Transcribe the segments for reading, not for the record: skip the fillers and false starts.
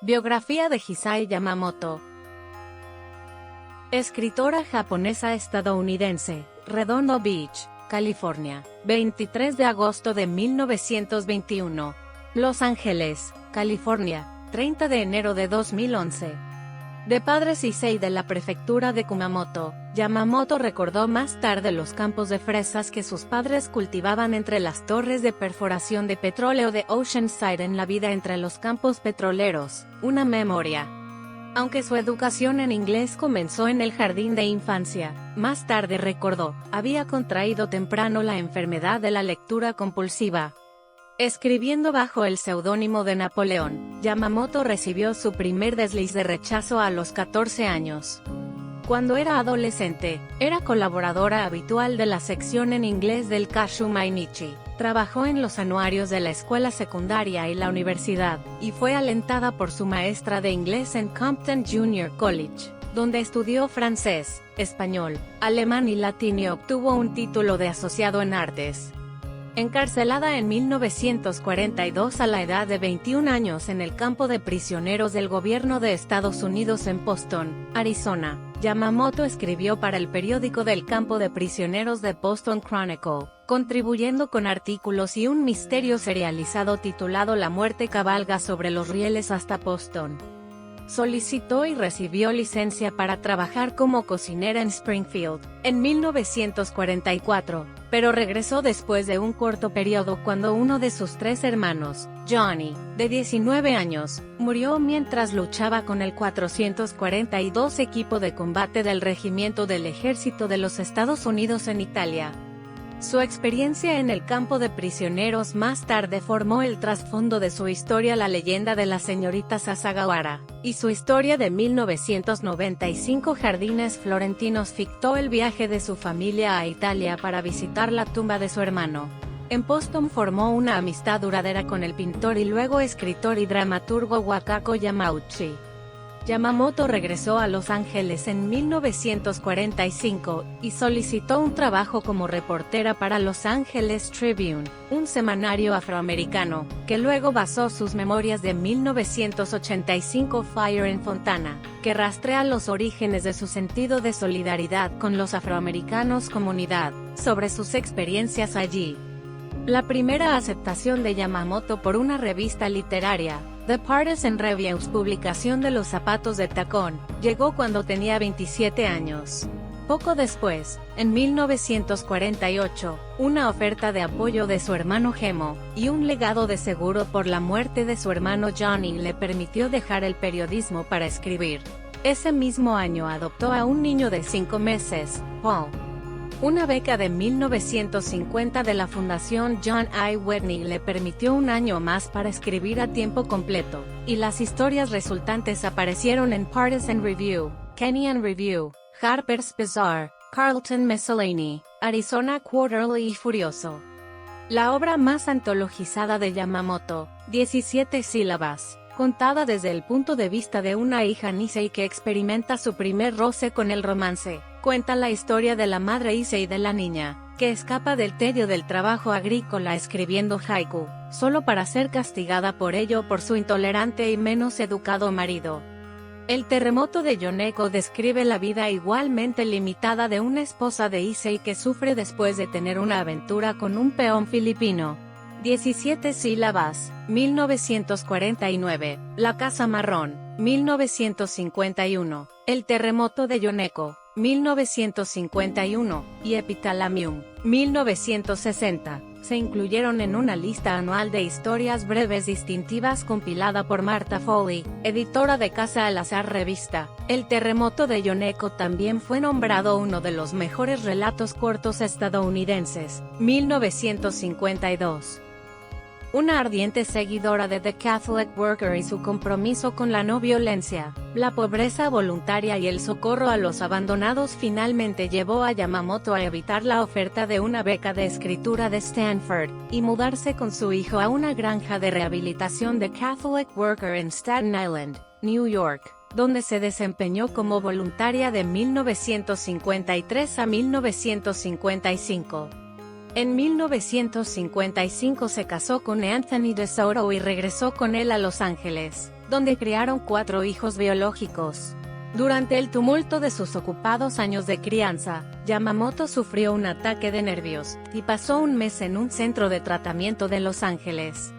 Biografía de Hisai Yamamoto. Escritora japonesa estadounidense, Redondo Beach, California, 23 de agosto de 1921. Los Ángeles, California, 30 de enero de 2011. De padres Issei de la prefectura de Kumamoto, Yamamoto recordó más tarde los campos de fresas que sus padres cultivaban entre las torres de perforación de petróleo de Oceanside en la vida entre los campos petroleros, una memoria. Aunque su educación en inglés comenzó en el jardín de infancia, más tarde recordó, había contraído temprano la enfermedad de la lectura compulsiva. Escribiendo bajo el seudónimo de Napoleón, Yamamoto recibió su primer desliz de rechazo a los 14 años. Cuando era adolescente, era colaboradora habitual de la sección en inglés del Kashu Mainichi, trabajó en los anuarios de la escuela secundaria y la universidad, y fue alentada por su maestra de inglés en Compton Junior College, donde estudió francés, español, alemán y latín y obtuvo un título de asociado en artes. Encarcelada en 1942 a la edad de 21 años en el campo de prisioneros del gobierno de Estados Unidos en Poston, Arizona, Yamamoto escribió para el periódico del campo de prisioneros de Poston Chronicle, contribuyendo con artículos y un misterio serializado titulado La muerte cabalga sobre los rieles hasta Poston. Solicitó y recibió licencia para trabajar como cocinera en Springfield, en 1944, pero regresó después de un corto periodo cuando uno de sus 3 hermanos, Johnny, de 19 años, murió mientras luchaba con el 442 equipo de combate del Regimiento del Ejército de los Estados Unidos en Italia. Su experiencia en el campo de prisioneros más tarde formó el trasfondo de su historia La leyenda de la señorita Sasagawara, y su historia de 1995 Jardines Florentinos fictó el viaje de su familia a Italia para visitar la tumba de su hermano. En Poston formó una amistad duradera con el pintor y luego escritor y dramaturgo Wakako Yamauchi. Yamamoto regresó a Los Ángeles en 1945, y solicitó un trabajo como reportera para Los Angeles Tribune, un semanario afroamericano, que luego basó sus memorias de 1985 Fire in Fontana, que rastrea los orígenes de su sentido de solidaridad con los afroamericanos comunidad, sobre sus experiencias allí. La primera aceptación de Yamamoto por una revista literaria, The Partisan Reviews, publicación de Los zapatos de tacón, llegó cuando tenía 27 años. Poco después, en 1948, una oferta de apoyo de su hermano Gemo, y un legado de seguro por la muerte de su hermano Johnny le permitió dejar el periodismo para escribir. Ese mismo año adoptó a un niño de 5 meses, Paul. Una beca de 1950 de la Fundación John I. Whitney le permitió un año más para escribir a tiempo completo, y las historias resultantes aparecieron en Partisan Review, Kenyan Review, Harper's Bazaar, Carlton Miscellany, Arizona Quarterly y Furioso. La obra más antologizada de Yamamoto, 17 sílabas, contada desde el punto de vista de una hija Nisei que experimenta su primer roce con el romance, cuenta la historia de la madre Issei y de la niña, que escapa del tedio del trabajo agrícola escribiendo haiku, solo para ser castigada por ello por su intolerante y menos educado marido. El terremoto de Yoneko describe la vida igualmente limitada de una esposa de Issei que sufre después de tener una aventura con un peón filipino. 17 sílabas, 1949, La Casa Marrón, 1951, El terremoto de Yoneko, 1951, y Epithalamium, 1960, se incluyeron en una lista anual de historias breves distintivas compilada por Martha Foley, editora de Casa al Azar Revista. El terremoto de Yoneko también fue nombrado uno de los mejores relatos cortos estadounidenses, 1952. Una ardiente seguidora de The Catholic Worker y su compromiso con la no violencia, la pobreza voluntaria y el socorro a los abandonados finalmente llevó a Yamamoto a evitar la oferta de una beca de escritura de Stanford, y mudarse con su hijo a una granja de rehabilitación de Catholic Worker en Staten Island, New York, donde se desempeñó como voluntaria de 1953 a 1955. En 1955 se casó con Anthony DeSoto y regresó con él a Los Ángeles, donde criaron 4 hijos biológicos. Durante el tumulto de sus ocupados años de crianza, Yamamoto sufrió un ataque de nervios, y pasó un mes en un centro de tratamiento de Los Ángeles.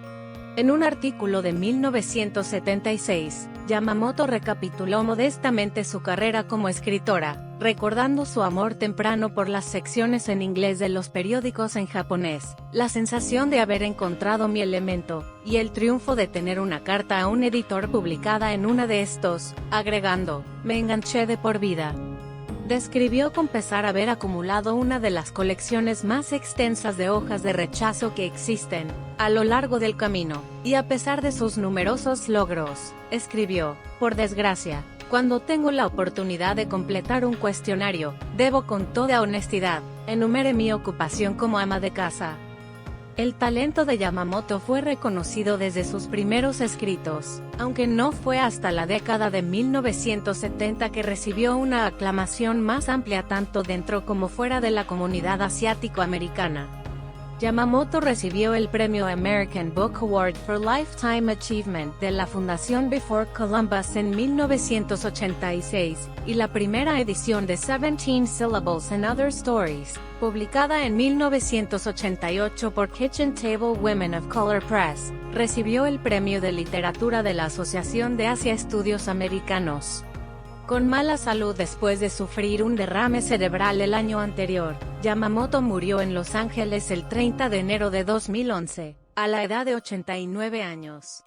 En un artículo de 1976, Yamamoto recapituló modestamente su carrera como escritora, recordando su amor temprano por las secciones en inglés de los periódicos en japonés, la sensación de haber encontrado mi elemento, y el triunfo de tener una carta a un editor publicada en una de estos, agregando: "Me enganché de por vida". Describió con pesar haber acumulado una de las colecciones más extensas de hojas de rechazo que existen a lo largo del camino, y a pesar de sus numerosos logros, escribió: "Por desgracia, cuando tengo la oportunidad de completar un cuestionario, debo con toda honestidad, enumere mi ocupación como ama de casa". El talento de Yamamoto fue reconocido desde sus primeros escritos, aunque no fue hasta la década de 1970 que recibió una aclamación más amplia tanto dentro como fuera de la comunidad asiático-americana. Yamamoto recibió el premio American Book Award for Lifetime Achievement de la Fundación Before Columbus en 1986, y la primera edición de 17 Syllables and Other Stories, publicada en 1988 por Kitchen Table Women of Color Press, recibió el premio de literatura de la Asociación de Asia Estudios Americanos. Con mala salud después de sufrir un derrame cerebral el año anterior, Yamamoto murió en Los Ángeles el 30 de enero de 2011, a la edad de 89 años.